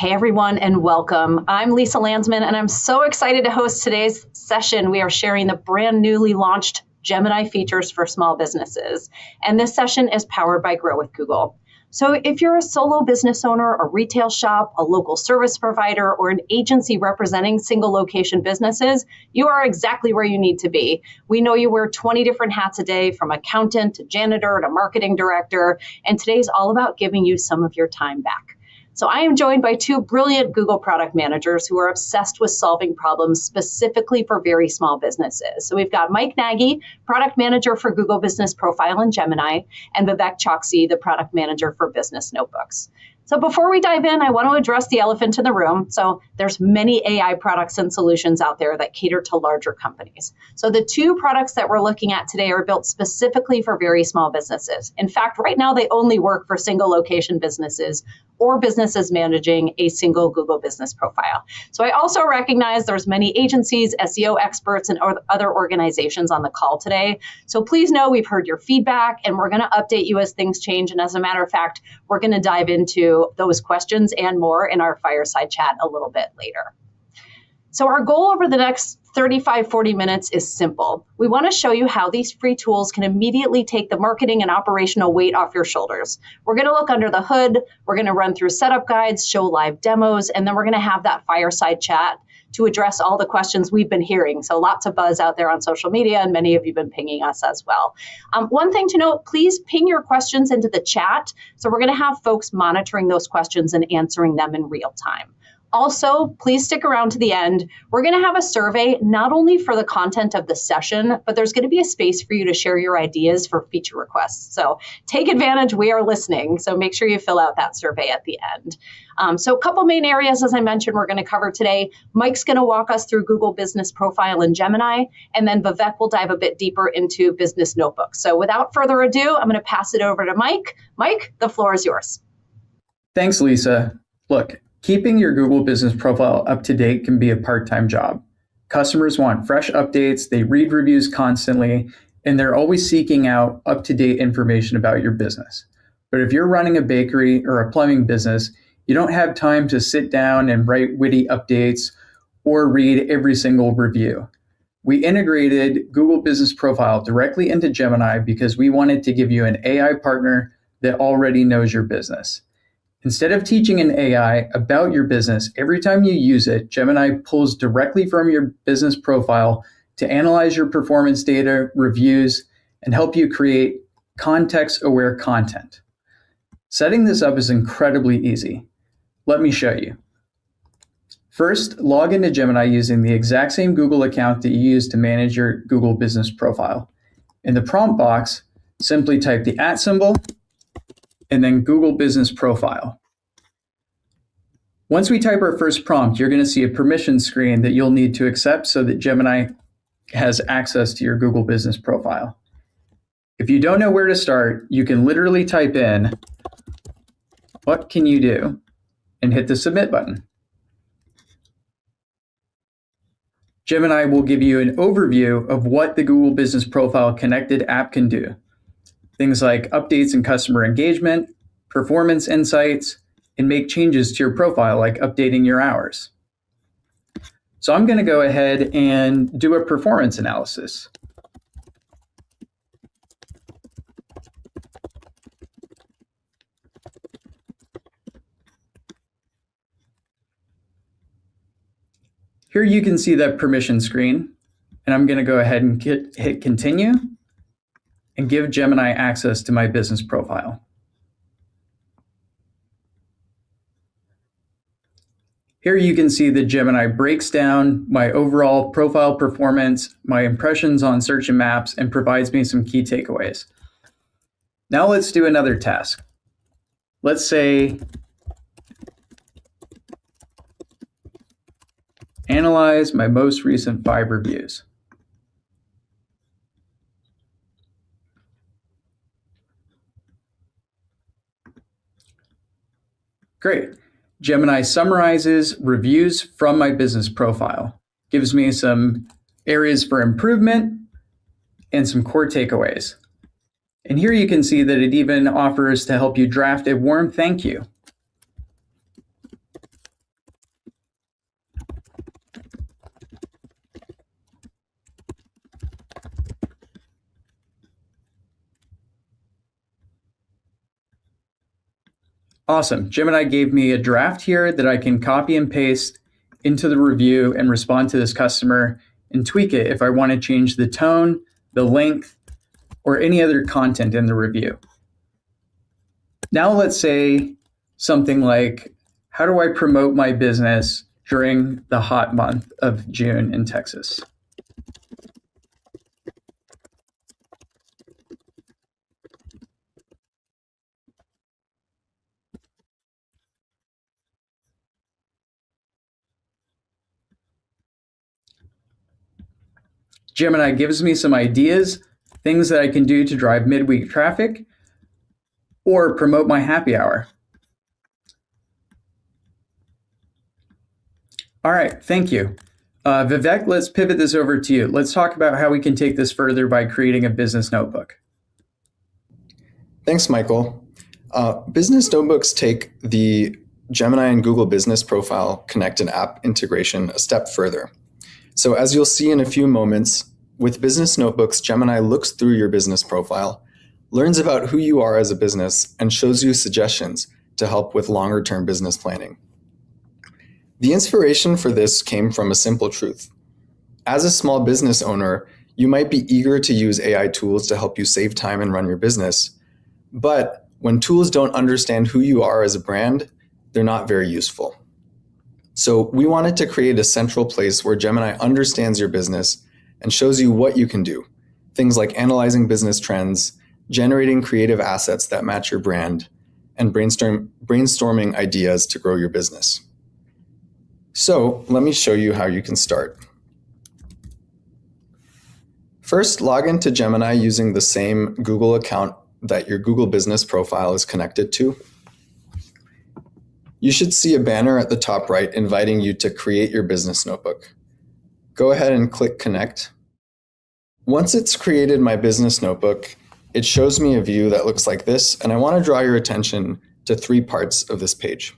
Hey everyone, and welcome. I'm Lisa Landsman, and I'm so excited to host today's session. We are sharing the brand newly launched Gemini features for small businesses. And this session is powered by Grow with Google. So if you're a solo business owner, a retail shop, a local service provider, or an agency representing single location businesses, you are exactly where you need to be. We know you wear 20 different hats a day, from accountant to janitor to marketing director, and today's all about giving you some of your time back. So I am joined by two brilliant Google product managers who are obsessed with solving problems specifically for very small businesses. So we've got Mike Nagy, product manager for Google Business Profile and Gemini, and Vivek Choksi, the product manager for Business Notebooks. So before we dive in, I want to address the elephant in the room. So there's many AI products and solutions out there that cater to larger companies. So the two products that we're looking at today are built specifically for very small businesses. In fact, right now they only work for single location businesses or businesses managing a single Google Business Profile. So I also recognize there's many agencies, SEO experts, and other organizations on the call today. So please know we've heard your feedback and we're going to update you as things change. And as a matter of fact, we're going to dive into those questions and more in our fireside chat a little bit later. So our goal over the next 40 minutes is simple. We want to show you how these free tools can immediately take the marketing and operational weight off your shoulders. We're going to look under the hood, we're going to run through setup guides, show live demos, and then we're going to have that fireside chat to address all the questions we've been hearing. So lots of buzz out there on social media, and many of you have been pinging us as well. One thing to note, please ping your questions into the chat. So we're going to have folks monitoring those questions and answering them in real time. Also, please stick around to the end. We're going to have a survey, not only for the content of the session, but there's going to be a space for you to share your ideas for feature requests. So take advantage, we are listening. So make sure you fill out that survey at the end. So a couple main areas, as I mentioned, we're going to cover today. Mike's going to walk us through Google Business Profile and Gemini, and then Vivek will dive a bit deeper into Business Notebooks. So without further ado, I'm going to pass it over to Mike. Mike, the floor is yours. Thanks, Lisa. Look, keeping your Google Business Profile up to date can be a part-time job. Customers want fresh updates, they read reviews constantly, and they're always seeking out up-to-date information about your business. But if you're running a bakery or a plumbing business, you don't have time to sit down and write witty updates or read every single review. We integrated Google Business Profile directly into Gemini because we wanted to give you an AI partner that already knows your business. Instead of teaching an AI about your business, every time you use it, Gemini pulls directly from your business profile to analyze your performance data, reviews, and help you create context-aware content. Setting this up is incredibly easy. Let me show you. First, log into Gemini using the exact same Google account that you use to manage your Google Business Profile. In the prompt box, simply type the @ symbol and then Google Business Profile. Once we type our first prompt, you're going to see a permission screen that you'll need to accept so that Gemini has access to your Google Business Profile. If you don't know where to start, you can literally type in, "What can you do?" and hit the submit button. Gemini will give you an overview of what the Google Business Profile connected app can do. Things like updates and customer engagement, performance insights, and make changes to your profile like updating your hours. So I'm going to go ahead and do a performance analysis. Here you can see that permission screen, and I'm going to go ahead and hit continue and give Gemini access to my business profile. Here you can see that Gemini breaks down my overall profile performance, my impressions on search and maps, and provides me some key takeaways. Now let's do another task. Let's say analyze my most recent 5 reviews. Great. Gemini summarizes reviews from my business profile, gives me some areas for improvement and some core takeaways. And here you can see that it even offers to help you draft a warm thank you. Awesome. Gemini gave me a draft here that I can copy and paste into the review and respond to this customer and tweak it if I want to change the tone, the length, or any other content in the review. Now let's say something like, how do I promote my business during the hot month of June in Texas? Gemini gives me some ideas, things that I can do to drive midweek traffic or promote my happy hour. All right, thank you. Vivek, let's pivot this over to you. Let's talk about how we can take this further by creating a business notebook. Thanks, Michael. Business notebooks take the Gemini and Google Business Profile connected app integration a step further. So as you'll see in a few moments, with business notebooks, Gemini looks through your business profile, learns about who you are as a business, and shows you suggestions to help with longer-term business planning. The inspiration for this came from a simple truth. As a small business owner, you might be eager to use AI tools to help you save time and run your business. But when tools don't understand who you are as a brand, they're not very useful. So we wanted to create a central place where Gemini understands your business and shows you what you can do. Things like analyzing business trends, generating creative assets that match your brand, and brainstorming ideas to grow your business. So let me show you how you can start. First, log into Gemini using the same Google account that your Google Business Profile is connected to. You should see a banner at the top right inviting you to create your business notebook. Go ahead and click Connect. Once it's created my business notebook, it shows me a view that looks like this, and I want to draw your attention to 3 parts of this page.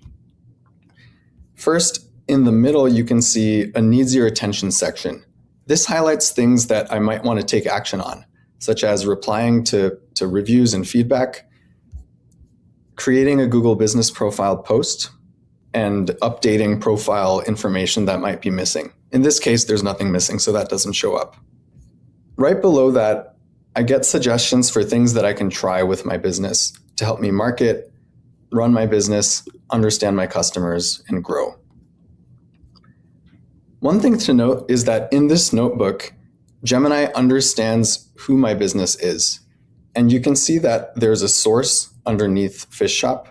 First, in the middle, you can see a needs your attention section. This highlights things that I might want to take action on, such as replying to reviews and feedback, creating a Google Business Profile post, and updating profile information that might be missing. In this case, there's nothing missing, so that doesn't show up. Right below that, I get suggestions for things that I can try with my business to help me market, run my business, understand my customers, and grow. One thing to note is that in this notebook, Gemini understands who my business is. And you can see that there's a source underneath Fish Shop.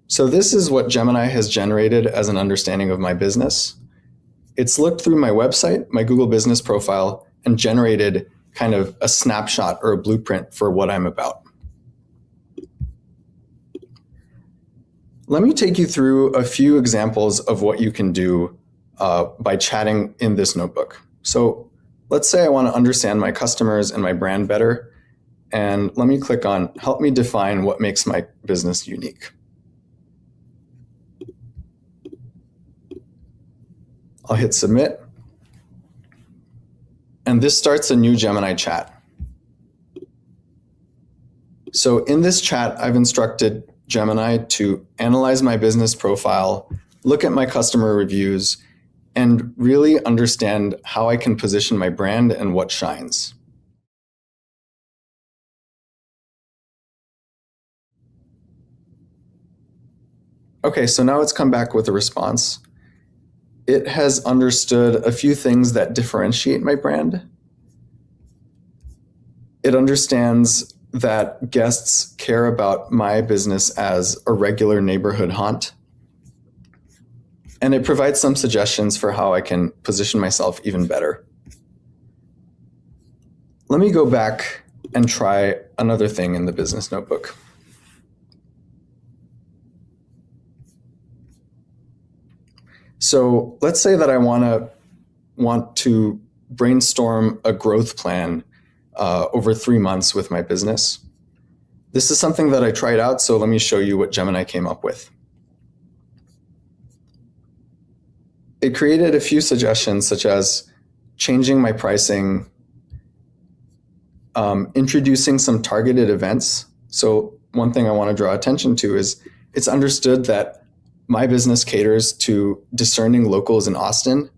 So this is what Gemini has generated as an understanding of my business. It's looked through my website, my Google Business Profile, and generated kind of a snapshot or a blueprint for what I'm about. Let me take you through a few examples of what you can do by chatting in this notebook. So let's say I want to understand my customers and my brand better. And let me click on Help me define what makes my business unique. I'll hit Submit. And this starts a new Gemini chat. So in this chat, I've instructed Gemini to analyze my business profile, look at my customer reviews, and really understand how I can position my brand and what shines. Okay, so now it's come back with a response. It has understood a few things that differentiate my brand. It understands that guests care about my business as a regular neighborhood haunt. And it provides some suggestions for how I can position myself even better. Let me go back and try another thing in the business notebook. So let's say that I want to brainstorm a growth plan over 3 months with my business. This is something that I tried out, so let me show you what Gemini came up with. It created a few suggestions, such as changing my pricing, introducing some targeted events. So one thing I want to draw attention to is It's understood that my business caters to discerning locals in Austin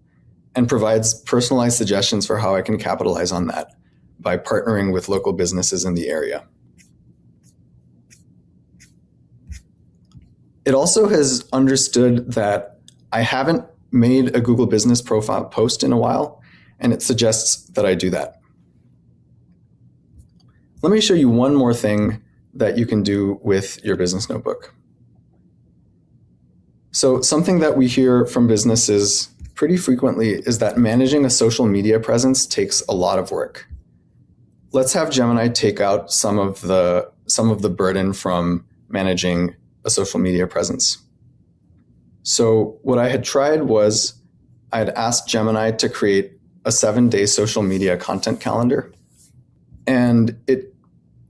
and provides personalized suggestions for how I can capitalize on that by partnering with local businesses in the area. It also has understood that I haven't made a Google Business Profile post in a while, and it suggests that I do that. Let me show you one more thing that you can do with your business notebook. So something that we hear from businesses pretty frequently is that managing a social media presence takes a lot of work. Let's have Gemini take out some of the burden from managing a social media presence. So what I had tried was I had asked Gemini to create a 7-day social media content calendar. And it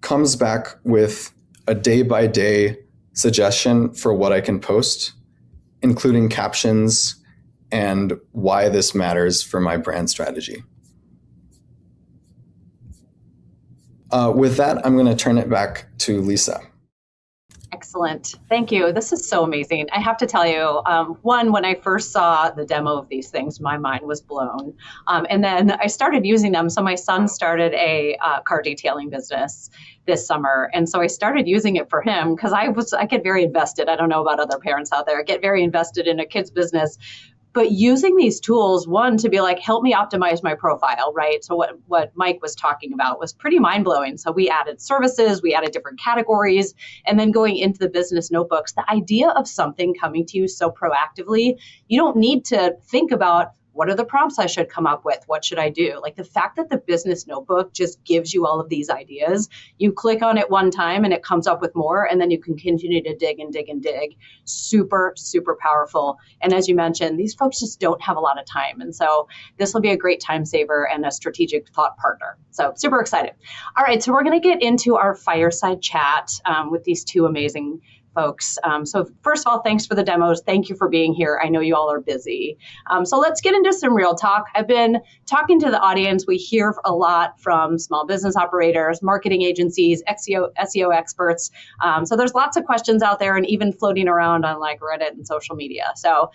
comes back with a day-by-day suggestion for what I can post, including captions and why this matters for my brand strategy. With that, I'm going to turn it back to Lisa. Excellent. Thank you. This is so amazing. I have to tell you, one, when I first saw the demo of these things, my mind was blown. And then I started using them. So my son started a car detailing business this summer. And so I started using it for him because I get very invested. I don't know about other parents out there. I get very invested in a kid's business. But using these tools, one, to be like, help me optimize my profile, right? So what Mike was talking about was pretty mind-blowing. So we added services, we added different categories, and then going into the business notebooks, the idea of something coming to you so proactively, you don't need to think about, what are the prompts I should come up with? What should I do? Like the fact that the business notebook just gives you all of these ideas, you click on it one time and it comes up with more, and then you can continue to dig and dig and dig. Super, super powerful. And as you mentioned, these folks just don't have a lot of time. And so this will be a great time saver and a strategic thought partner. So super excited. All right, so we're going to get into our fireside chat with these two amazing folks. So first of all, thanks for the demos. Thank you for being here. I know you all are busy. So let's get into some real talk. I've been talking to the audience. We hear a lot from small business operators, marketing agencies, SEO experts. So there's lots of questions out there and even floating around on like Reddit and social media. So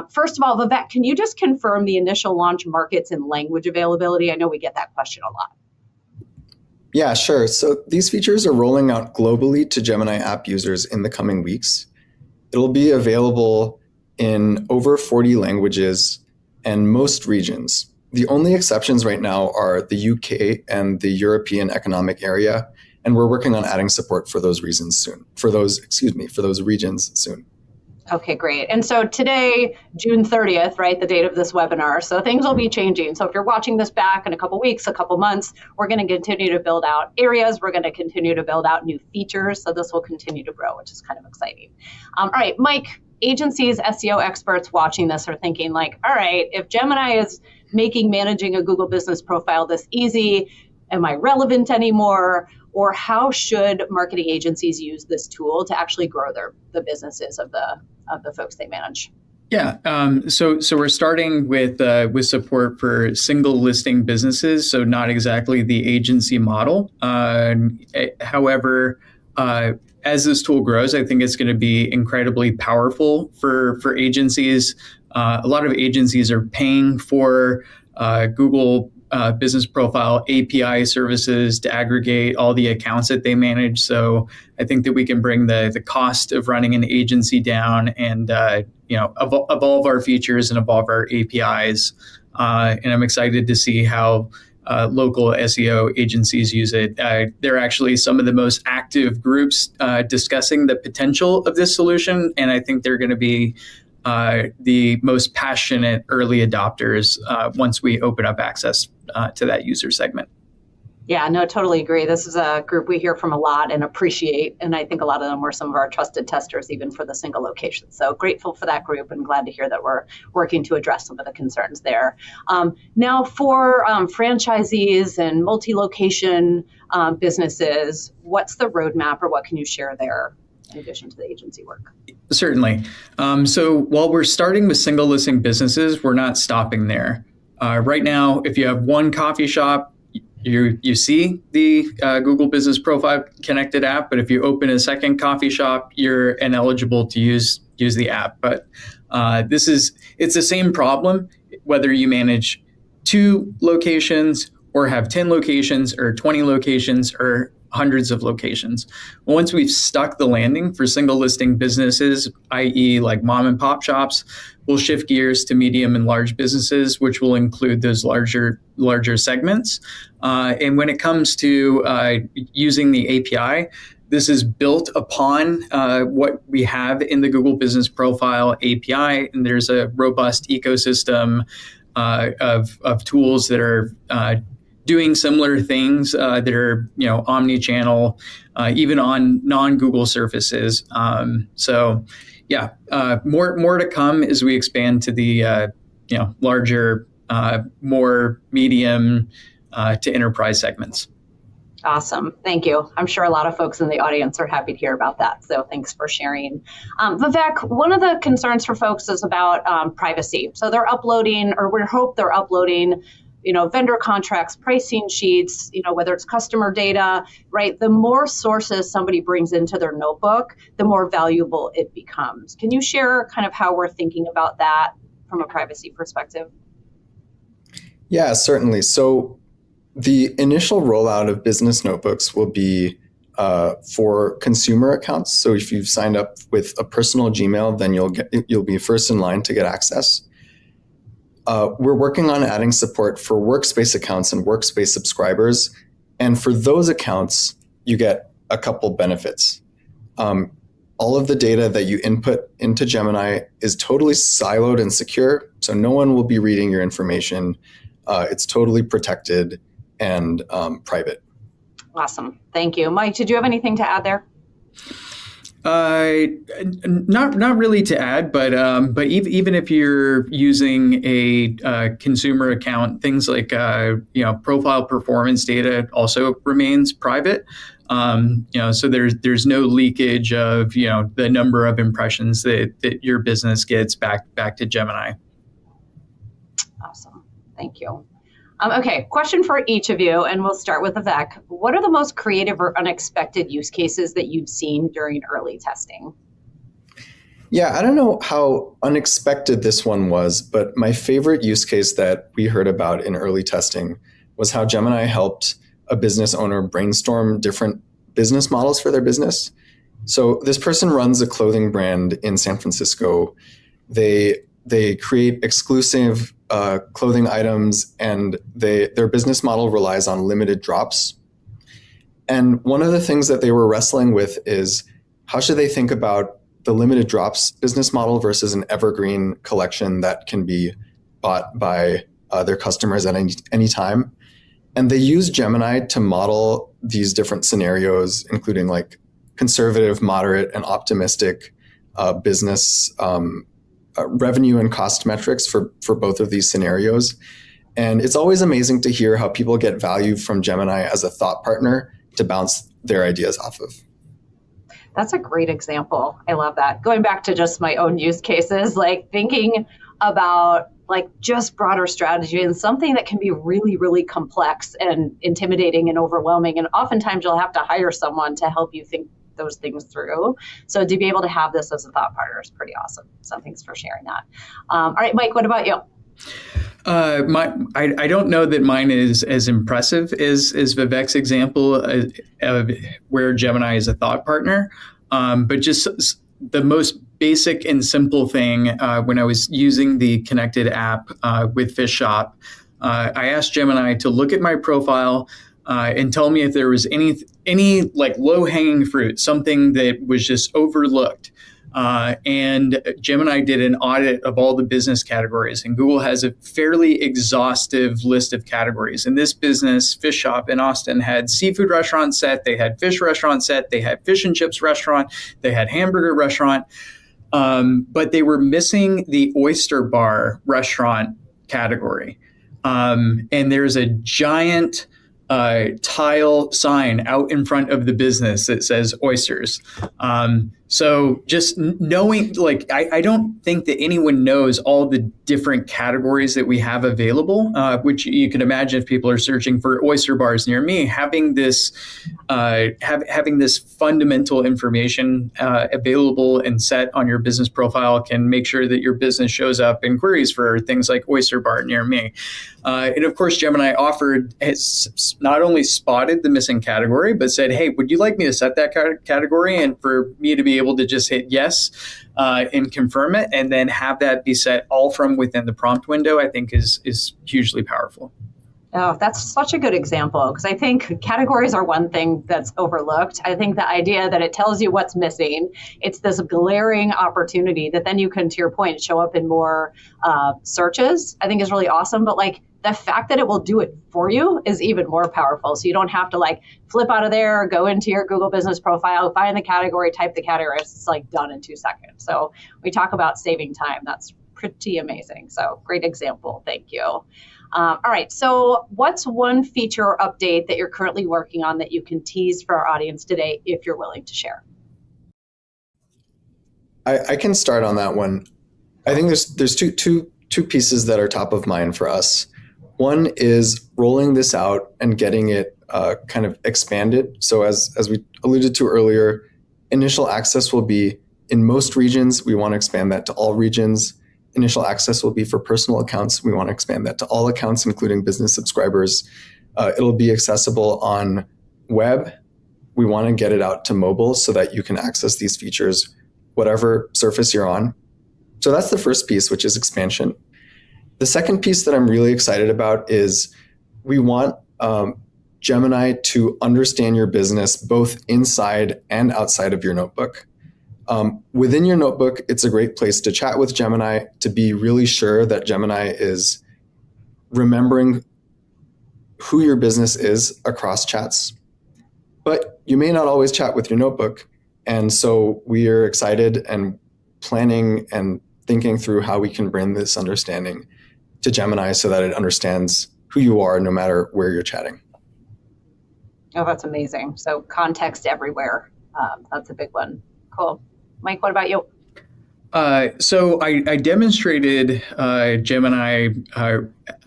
first of all, Vivek, can you just confirm the initial launch markets and language availability? I know we get that question a lot. Yeah, sure. So these features are rolling out globally to Gemini app users in the coming weeks. It'll be available in over 40 languages and most regions. The only exceptions right now are the UK and the European Economic Area, and we're working on adding support for those regions soon. For those regions soon. Okay, great. And so today, June 30th, right, the date of this webinar, so things will be changing. So if you're watching this back in a couple weeks, a couple months, we're going to continue to build out areas. We're going to continue to build out new features. So this will continue to grow, which is kind of exciting. All right, Mike, agencies, SEO experts watching this are thinking like, all right, if Gemini is making managing a Google Business Profile this easy, am I relevant anymore? Or how should marketing agencies use this tool to actually grow the businesses of the folks they manage? Yeah, so we're starting with support for single listing businesses, so not exactly the agency model. However, as this tool grows, I think it's going to be incredibly powerful for agencies. A lot of agencies are paying for Google Business Profile API services to aggregate all the accounts that they manage. So I think that we can bring the cost of running an agency down and evolve our features and evolve our APIs. And I'm excited to see how local SEO agencies use it. They're actually some of the most active groups discussing the potential of this solution, and I think they're going to be the most passionate early adopters once we open up access to that user segment. Yeah, no, totally agree. This is a group we hear from a lot and appreciate. And I think a lot of them were some of our trusted testers, even for the single location. So grateful for that group and glad to hear that we're working to address some of the concerns there. Now for franchisees and multi-location businesses, what's the roadmap or what can you share there in addition to the agency work? Certainly. So while we're starting with single listing businesses, we're not stopping there. Right now, if you have one coffee shop, you see the Google Business Profile connected app, but if you open a second coffee shop, you're ineligible to use the app. But it's the same problem whether you manage 2 locations or have 10 locations or 20 locations or hundreds of locations. Once we've stuck the landing for single listing businesses, i.e. like mom and pop shops, we'll shift gears to medium and large businesses, which will include those larger segments. And when it comes to using the API, this is built upon what we have in the Google Business Profile API, and there's a robust ecosystem of tools that are doing similar things that are omni-channel, even on non-Google surfaces. So yeah, more to come as we expand to the larger, more medium to enterprise segments. Awesome. Thank you. I'm sure a lot of folks in the audience are happy to hear about that. So thanks for sharing. Vivek, one of the concerns for folks is about privacy. So they're uploading, or we hope they're uploading, vendor contracts, pricing sheets, whether it's customer data, right? The more sources somebody brings into their notebook, the more valuable it becomes. Can you share kind of how we're thinking about that from a privacy perspective? Yeah, certainly. So the initial rollout of business notebooks will be for consumer accounts. So if you've signed up with a personal Gmail, then you'll be first in line to get access. We're working on adding support for workspace accounts and workspace subscribers. And for those accounts, you get a couple benefits. All of the data that you input into Gemini is totally siloed and secure. So no one will be reading your information. It's totally protected and private. Awesome. Thank you. Mike, did you have anything to add there? Not really to add, but even if you're using a consumer account, things like profile performance data also remains private. So there's no leakage of the number of impressions that your business gets back to Gemini. Awesome. Thank you. Okay, question for each of you, and we'll start with Vivek. What are the most creative or unexpected use cases that you've seen during early testing? Yeah, I don't know how unexpected this one was, but my favorite use case that we heard about in early testing was how Gemini helped a business owner brainstorm different business models for their business. So this person runs a clothing brand in San Francisco. They create exclusive clothing items, and their business model relies on limited drops. And one of the things that they were wrestling with is how should they think about the limited drops business model versus an evergreen collection that can be bought by their customers at any time. And they use Gemini to model these different scenarios, including like conservative, moderate, and optimistic business revenue and cost metrics for both of these scenarios. And it's always amazing to hear how people get value from Gemini as a thought partner to bounce their ideas off of. That's a great example. I love that. Going back to just my own use cases, like thinking about like just broader strategy and something that can be really, really complex and intimidating and overwhelming. And oftentimes you'll have to hire someone to help you think those things through. So to be able to have this as a thought partner is pretty awesome. So thanks for sharing that. All right, Mike, what about you? I don't know that mine is as impressive as Vivek's example of where Gemini is a thought partner, but just the most basic and simple thing when I was using the connected app with Fish Shop, I asked Gemini to look at my profile and tell me if there was any like low-hanging fruit, something that was just overlooked. And Gemini did an audit of all the business categories, and Google has a fairly exhaustive list of categories. And this business, Fish Shop in Austin, had seafood restaurant set, they had fish restaurant set, they had fish and chips restaurant, they had hamburger restaurant, but they were missing the oyster bar restaurant category. And there's a giant tile sign out in front of the business that says oysters. So just knowing, like, I don't think that anyone knows all the different categories that we have available, which you can imagine if people are searching for oyster bars near me, having this having this fundamental information available and set on your business profile can make sure that your business shows up in queries for things like oyster bar near me. And of course, Gemini has not only spotted the missing category, but said, hey, would you like me to set that category? And for me to be able to just hit yes and confirm it, and then have that be set all from within the prompt window, I think is hugely powerful. Oh, that's such a good example, because I think categories are one thing that's overlooked. I think the idea that it tells you what's missing, it's this glaring opportunity that then you can, to your point, show up in more searches, I think is really awesome. But like the fact that it will do it for you is even more powerful. So you don't have to like flip out of there, go into your Google business profile, find the category, type the category. It's like done in 2 seconds. So we talk about saving time. That's pretty amazing. So great example. Thank you. All right. So what's one feature or update that you're currently working on that you can tease for our audience today, if you're willing to share? I can start on that one. I think there's two pieces that are top of mind for us. One is rolling this out and getting it kind of expanded. So as we alluded to earlier, initial access will be in most regions. We want to expand that to all regions. Initial access will be for personal accounts. We want to expand that to all accounts, including business subscribers. It'll be accessible on web. We want to get it out to mobile so that you can access these features, whatever surface you're on. So that's the first piece, which is expansion. The second piece that I'm really excited about is we want Gemini to understand your business both inside and outside of your notebook. Within your notebook, it's a great place to chat with Gemini, to be really sure that Gemini is remembering who your business is across chats. But you may not always chat with your notebook. And so we are excited and planning and thinking through how we can bring this understanding to Gemini so that it understands who you are no matter where you're chatting. Oh, that's amazing. So context everywhere. That's a big one. Cool. Mike, what about you? So I demonstrated Gemini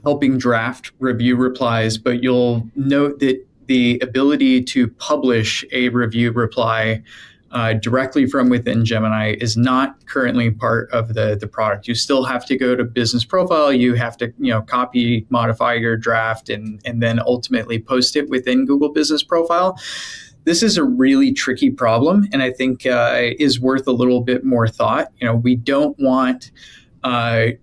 helping draft review replies, but you'll note that the ability to publish a review reply directly from within Gemini is not currently part of the product. You still have to go to business profile. You have to copy, modify your draft, and then ultimately post it within Google Business Profile. This is a really tricky problem, and I think is worth a little bit more thought. We don't want to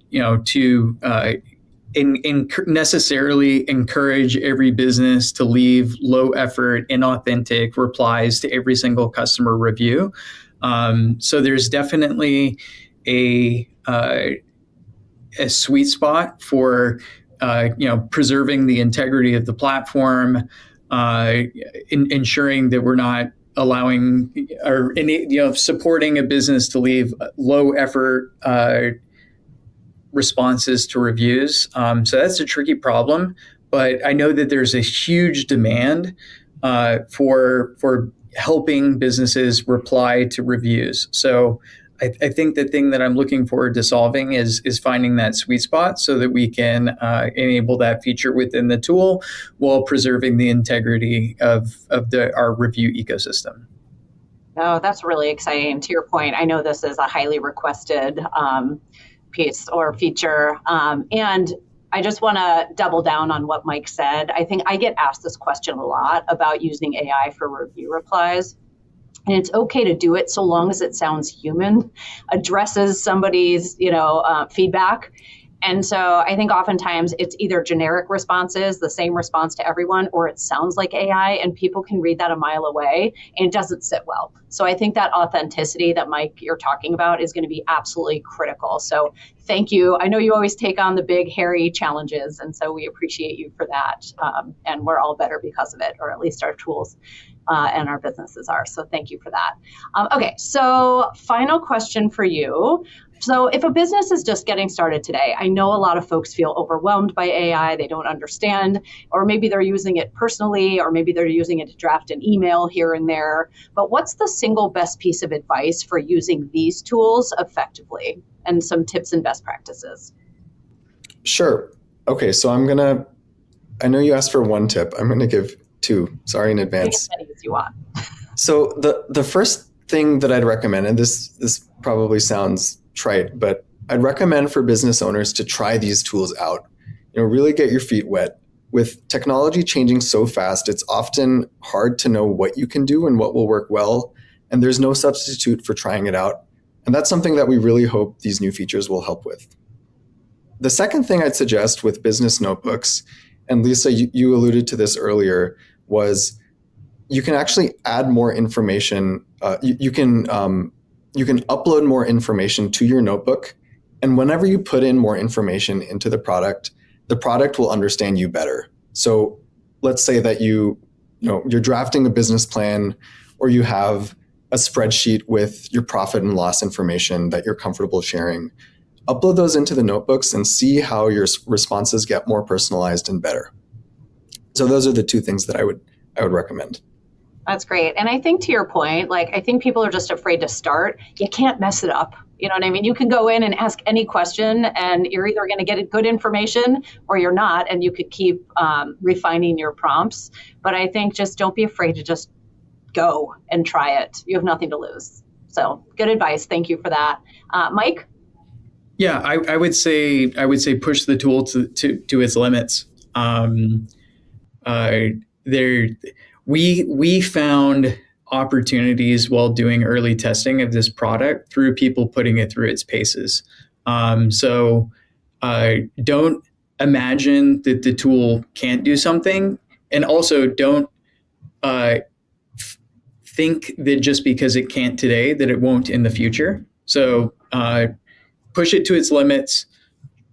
necessarily encourage every business to leave low effort, inauthentic replies to every single customer review. So there's definitely a sweet spot for preserving the integrity of the platform. Ensuring that we're not allowing or supporting a business to leave low effort responses to reviews. So that's a tricky problem, but I know that there's a huge demand for helping businesses reply to reviews. So I think the thing that I'm looking forward to solving is finding that sweet spot so that we can enable that feature within the tool while preserving the integrity of our review ecosystem. Oh, that's really exciting. To your point, I know this is a highly requested piece or feature. And I just want to double down on what Mike said. I think I get asked this question a lot about using AI for review replies. And it's okay to do it so long as it sounds human, addresses somebody's, feedback. And so I think oftentimes it's either generic responses, the same response to everyone, or it sounds like AI, and people can read that a mile away and it doesn't sit well. So I think that authenticity that Mike, you're talking about is going to be absolutely critical. So thank you. I know you always take on the big, hairy challenges, and so we appreciate you for that. And we're all better because of it, or at least our tools and our businesses are. So thank you for that. Okay, so final question for you. So if a business is just getting started today, I know a lot of folks feel overwhelmed by AI, they don't understand, or maybe they're using it personally, or maybe they're using it to draft an email here and there. But what's the single best piece of advice for using these tools effectively, and some tips and best practices? Sure. Okay, so I know you asked for one tip. I'm going to give two. Sorry in advance. Take as many as you want. So the first thing that I'd recommend, and this probably sounds trite, but I'd recommend for business owners to try these tools out. Really get your feet wet. With technology changing so fast, it's often hard to know what you can do and what will work well, and there's no substitute for trying it out. And that's something that we really hope these new features will help with. The second thing I'd suggest with business notebooks, and Lisa, you alluded to this earlier, was you can actually add more information. You can upload more information to your notebook. And whenever you put in more information into the product will understand you better. So let's say that you're drafting a business plan, or you have a spreadsheet with your profit and loss information that you're comfortable sharing. Upload those into the notebooks and see how your responses get more personalized and better. So those are the two things that I would recommend. That's great. And I think to your point, I think people are just afraid to start. You can't mess it up. You know what I mean? You can go in and ask any question, and you're either going to get good information or you're not, and you could keep refining your prompts. But I think just don't be afraid to just go and try it. You have nothing to lose. So good advice. Thank you for that. Mike? Yeah, I would say push the tool to its limits. We found opportunities while doing early testing of this product through people putting it through its paces. So don't imagine that the tool can't do something, and also don't think that just because it can't today that it won't in the future. So push it to its limits.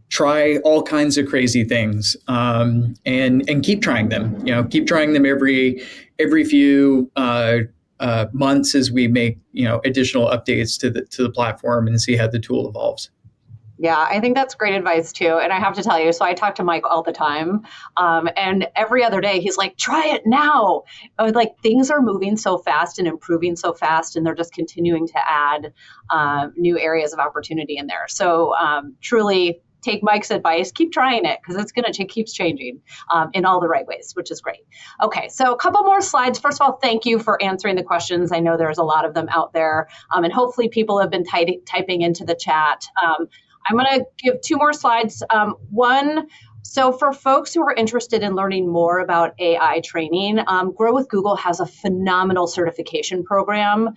Try all kinds of crazy things, and keep trying them. Keep trying them every few months as we make additional updates to the platform and see how the tool evolves. Yeah, I think that's great advice too. And I have to tell you, so I talk to Mike all the time, and every other day he's like, "Try it now." Things are moving so fast and improving so fast, and they're just continuing to add new areas of opportunity in there. So truly, take Mike's advice, keep trying it, because it's going to keeps changing in all the right ways, which is great. Okay, so a couple more slides. First of all, thank you for answering the questions. I know there's a lot of them out there, and hopefully people have been typing into the chat. I'm going to give two more slides. One, so for folks who are interested in learning more about AI training, Grow with Google has a phenomenal certification program.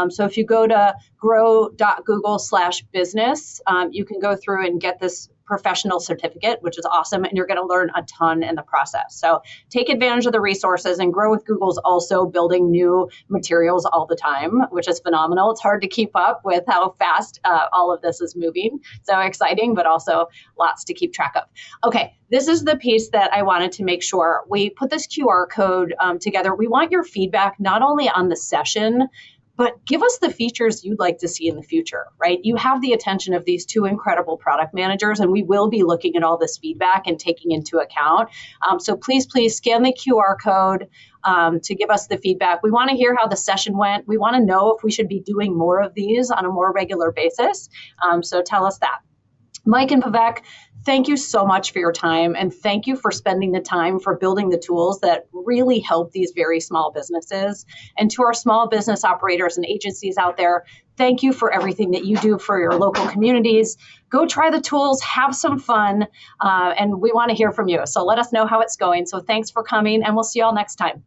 So if you go to grow.google/business, you can go through and get this professional certificate, which is awesome, and you're going to learn a ton in the process. So take advantage of the resources, and Grow with Google's also building new materials all the time, which is phenomenal. It's hard to keep up with how fast all of this is moving. So exciting, but also lots to keep track of. Okay, this is the piece that I wanted to make sure we put this QR code together. We want your feedback not only on the session, but give us the features you'd like to see in the future, right? You have the attention of these two incredible product managers, and we will be looking at all this feedback and taking into account. So please scan the QR code to give us the feedback. We want to hear how the session went. We want to know if we should be doing more of these on a more regular basis. So tell us that. Mike and Vivek, thank you so much for your time, and thank you for spending the time for building the tools that really help these very small businesses. And to our small business operators and agencies out there, thank you for everything that you do for your local communities. Go try the tools, have some fun, and we want to hear from you. So let us know how it's going. So thanks for coming, and we'll see you all next time.